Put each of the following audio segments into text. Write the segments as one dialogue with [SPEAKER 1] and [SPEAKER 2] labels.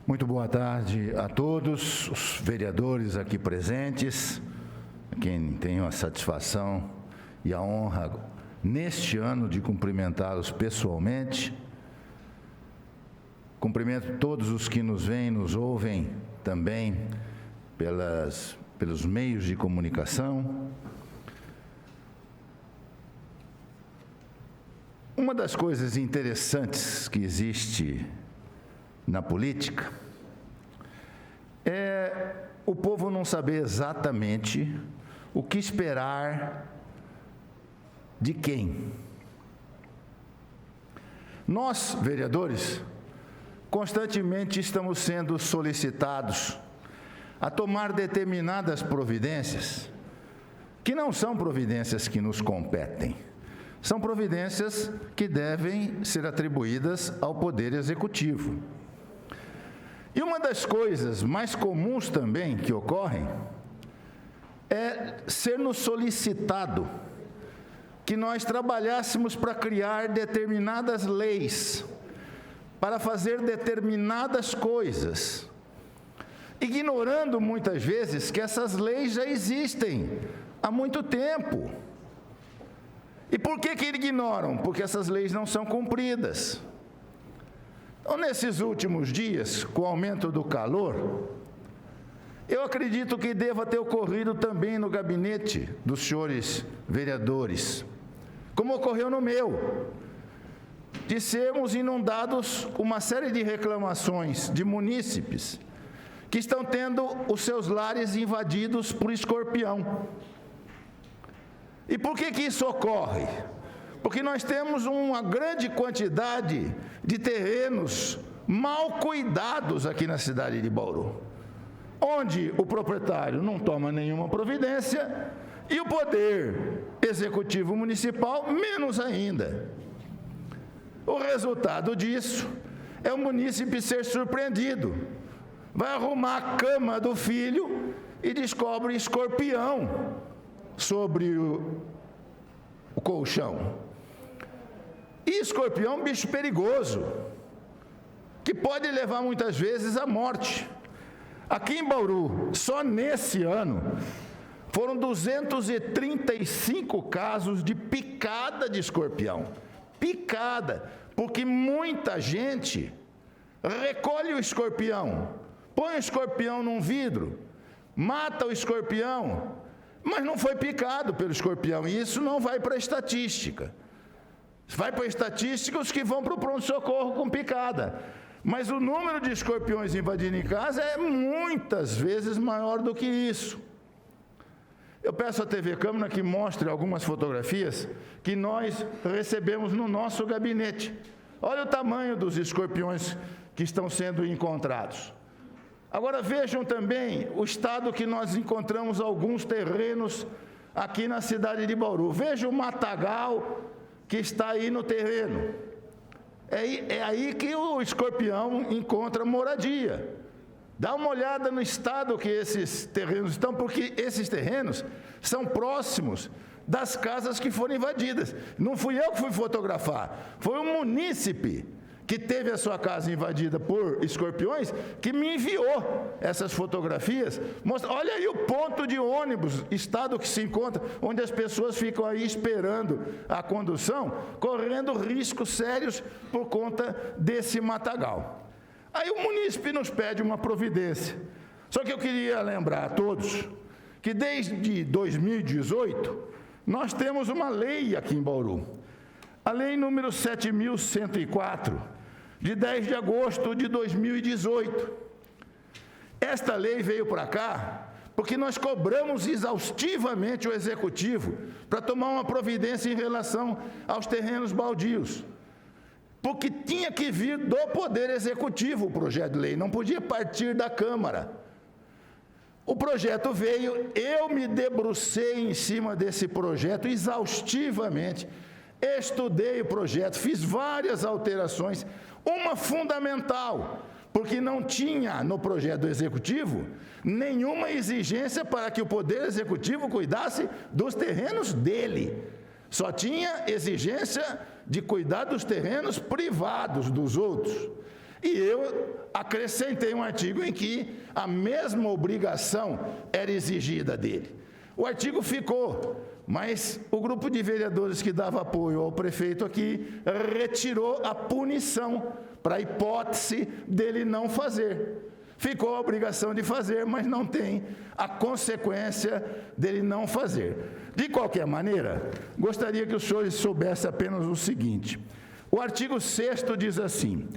[SPEAKER 1] Muito boa tarde a todos os vereadores aqui presentes, a quem tenho a satisfação e a honra neste ano de cumprimentá-los pessoalmente. Cumprimento todos os que nos veem, nos ouvem também pelos meios de comunicação. Uma das coisas interessantes que existe na política é o povo não saber exatamente o que esperar de quem. Nós, vereadores, constantemente estamos sendo solicitados a tomar determinadas providências que não são providências que nos competem. São providências que devem ser atribuídas ao Poder Executivo. E uma das coisas mais comuns também que ocorrem é ser-nos solicitado que nós trabalhássemos para criar determinadas leis, para fazer determinadas coisas, ignorando muitas vezes que essas leis já existem há muito tempo. E por que ignoram? Porque essas leis não são cumpridas. Então, nesses últimos dias, com o aumento do calor, eu acredito que deva ter ocorrido também no gabinete dos senhores vereadores, como ocorreu no meu, de sermos inundados com uma série de reclamações de munícipes que estão tendo os seus lares invadidos por escorpião. E por que isso ocorre? Porque nós temos uma grande quantidade de terrenos mal cuidados aqui na cidade de Bauru, onde o proprietário não toma nenhuma providência e o Poder Executivo Municipal menos ainda. O resultado disso é o munícipe ser surpreendido. Vai arrumar a cama do filho e descobre escorpião sobre o colchão. E escorpião é um bicho perigoso, que pode levar muitas vezes à morte. Aqui em Bauru, só nesse ano, foram 235 casos de picada de escorpião. Picada, porque muita gente recolhe o escorpião, põe o escorpião num vidro, mata o escorpião, mas não foi picado pelo escorpião, e isso não vai para a estatística. Vai para a estatística os que vão para o pronto-socorro com picada. Mas o número de escorpiões invadindo em casa é muitas vezes maior do que isso. Eu peço à TV Câmara que mostre algumas fotografias que nós recebemos no nosso gabinete. Olha o tamanho dos escorpiões que estão sendo encontrados. Agora vejam também o estado que nós encontramos alguns terrenos aqui na cidade de Bauru. Veja o matagal que está aí no terreno. É aí que o escorpião encontra moradia. Dá uma olhada no estado que esses terrenos estão, porque esses terrenos são próximos das casas que foram invadidas. Não fui eu que fui fotografar, foi o munícipe que teve a sua casa invadida por escorpiões, que me enviou essas fotografias. Olha aí o ponto de ônibus, estado que se encontra, onde as pessoas ficam aí esperando a condução, correndo riscos sérios por conta desse matagal. Aí o munícipe nos pede uma providência. Só que eu queria lembrar a todos que desde 2018, nós temos uma lei aqui em Bauru, a lei número 7.104, de 10 de agosto de 2018. Esta lei veio para cá porque nós cobramos exaustivamente o Executivo para tomar uma providência em relação aos terrenos baldios. Porque tinha que vir do Poder Executivo o projeto de lei, não podia partir da Câmara. O projeto veio, eu me debrucei em cima desse projeto exaustivamente, estudei o projeto, fiz várias alterações, uma fundamental, porque não tinha no projeto do Executivo nenhuma exigência para que o Poder Executivo cuidasse dos terrenos dele. Só tinha exigência de cuidar dos terrenos privados dos outros. E eu acrescentei um artigo em que a mesma obrigação era exigida dele. O artigo ficou, mas o grupo de vereadores que dava apoio ao prefeito aqui retirou a punição para a hipótese dele não fazer. Ficou a obrigação de fazer, mas não tem a consequência dele não fazer. De qualquer maneira, gostaria que os senhores soubessem apenas o seguinte: o artigo 6º diz assim: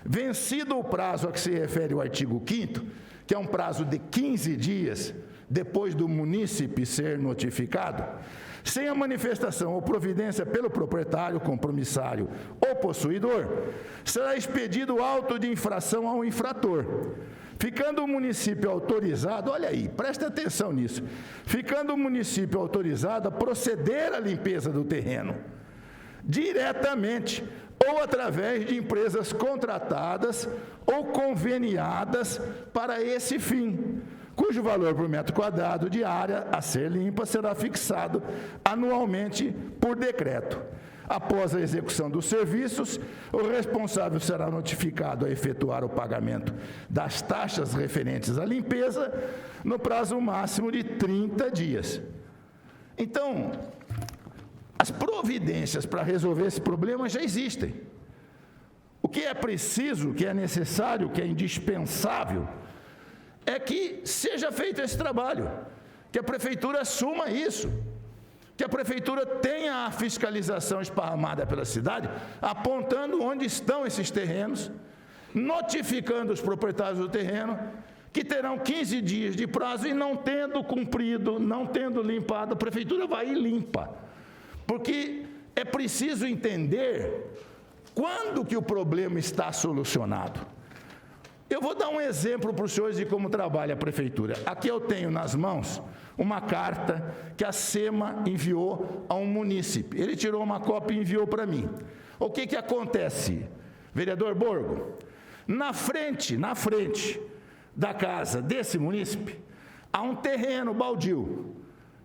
[SPEAKER 1] vencido o prazo a que se refere o artigo 5º, que é um prazo de 15 dias depois do munícipe ser notificado, sem a manifestação ou providência pelo proprietário, compromissário ou possuidor, será expedido auto de infração ao infrator. Ficando o município autorizado, olha aí, presta atenção nisso, ficando o município autorizado a proceder à limpeza do terreno, diretamente ou através de empresas contratadas ou conveniadas para esse fim, cujo valor por metro quadrado de área a ser limpa será fixado anualmente por decreto. Após a execução dos serviços, o responsável será notificado a efetuar o pagamento das taxas referentes à limpeza no prazo máximo de 30 dias. Então, as providências para resolver esse problema já existem. O que é preciso, o que é necessário, o que é indispensável, é que seja feito esse trabalho, que a prefeitura assuma isso, que a prefeitura tenha a fiscalização esparramada pela cidade, apontando onde estão esses terrenos, notificando os proprietários do terreno, que terão 15 dias de prazo e não tendo cumprido, não tendo limpado, a prefeitura vai e limpa. Porque é preciso entender quando que o problema está solucionado. Eu vou dar um exemplo para os senhores de como trabalha a prefeitura. Aqui eu tenho nas mãos uma carta que a SEMA enviou a um munícipe. Ele tirou uma cópia e enviou para mim. O que acontece, vereador Borgo? Na frente da casa desse munícipe, há um terreno baldio.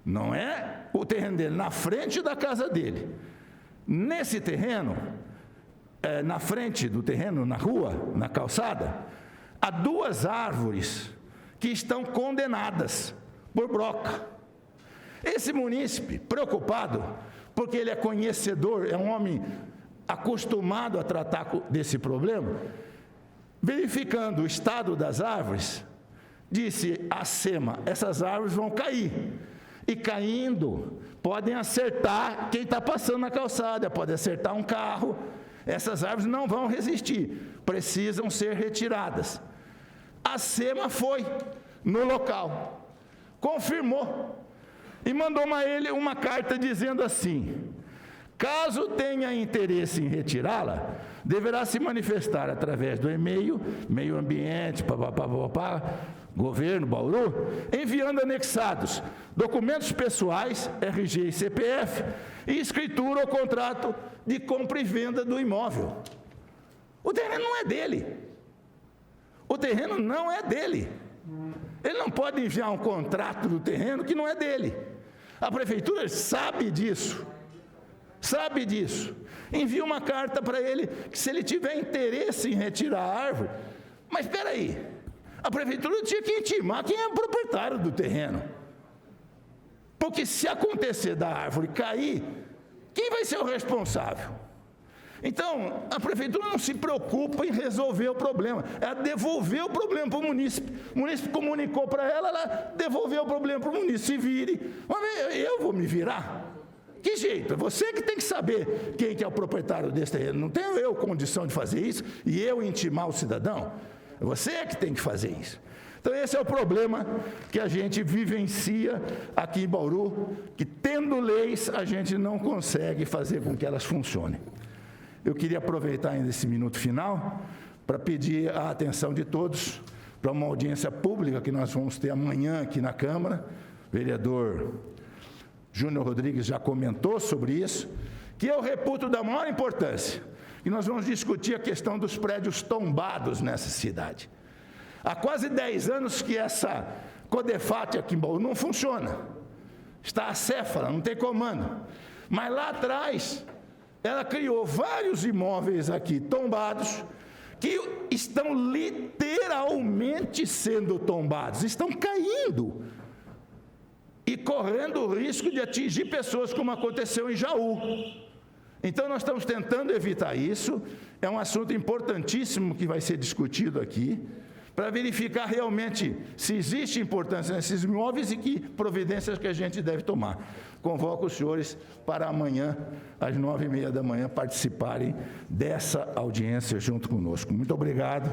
[SPEAKER 1] Não é o terreno dele, na frente da casa dele. Nesse terreno, na frente do terreno, na rua, na calçada, há 2 árvores que estão condenadas por broca. Esse munícipe, preocupado, porque ele é conhecedor, é um homem acostumado a tratar desse problema, verificando o estado das árvores, disse à SEMA: essas árvores vão cair. E caindo, podem acertar quem está passando na calçada, pode acertar um carro. Essas árvores não vão resistir, precisam ser retiradas. A SEMA foi no local, confirmou e mandou a ele uma carta dizendo assim: caso tenha interesse em retirá-la, deverá se manifestar através do e-mail, meio ambiente, governo, Bauru, enviando anexados documentos pessoais, RG e CPF, e escritura ou contrato de compra e venda do imóvel. O terreno não é dele. O terreno não é dele. Ele não pode enviar um contrato do terreno que não é dele. A prefeitura sabe disso. Sabe disso. Envia uma carta para ele que, se ele tiver interesse em retirar a árvore, mas espera aí, a prefeitura tinha que intimar quem é o proprietário do terreno. Porque se acontecer da árvore cair, quem vai ser o responsável? Então, a prefeitura não se preocupa em resolver o problema, ela devolveu o problema para o munícipe. O munícipe comunicou para ela, ela devolveu o problema para o munícipe. Se vire, eu vou me virar. Que jeito? É você que tem que saber quem que é o proprietário desse terreno. Não tenho eu condição de fazer isso e eu intimar o cidadão. É você que tem que fazer isso. Então, esse é o problema que a gente vivencia aqui em Bauru, que, tendo leis, a gente não consegue fazer com que elas funcionem. Eu queria aproveitar ainda esse minuto final para pedir a atenção de todos para uma audiência pública que nós vamos ter amanhã aqui na Câmara. O vereador Júnior Rodrigues já comentou sobre isso, que eu reputo da maior importância. E nós vamos discutir a questão dos prédios tombados nessa cidade. Há quase 10 anos que essa Codefat aqui em Bauru não funciona. Está acéfala, não tem comando. Mas lá atrás, ela criou vários imóveis aqui tombados que estão literalmente sendo tombados, estão caindo e correndo o risco de atingir pessoas, como aconteceu em Jaú. Então, nós estamos tentando evitar isso. É um assunto importantíssimo que vai ser discutido aqui, para verificar realmente se existe importância nesses imóveis e que providências que a gente deve tomar. Convoco os senhores para amanhã, às 9h30 da manhã, participarem dessa audiência junto conosco. Muito obrigado.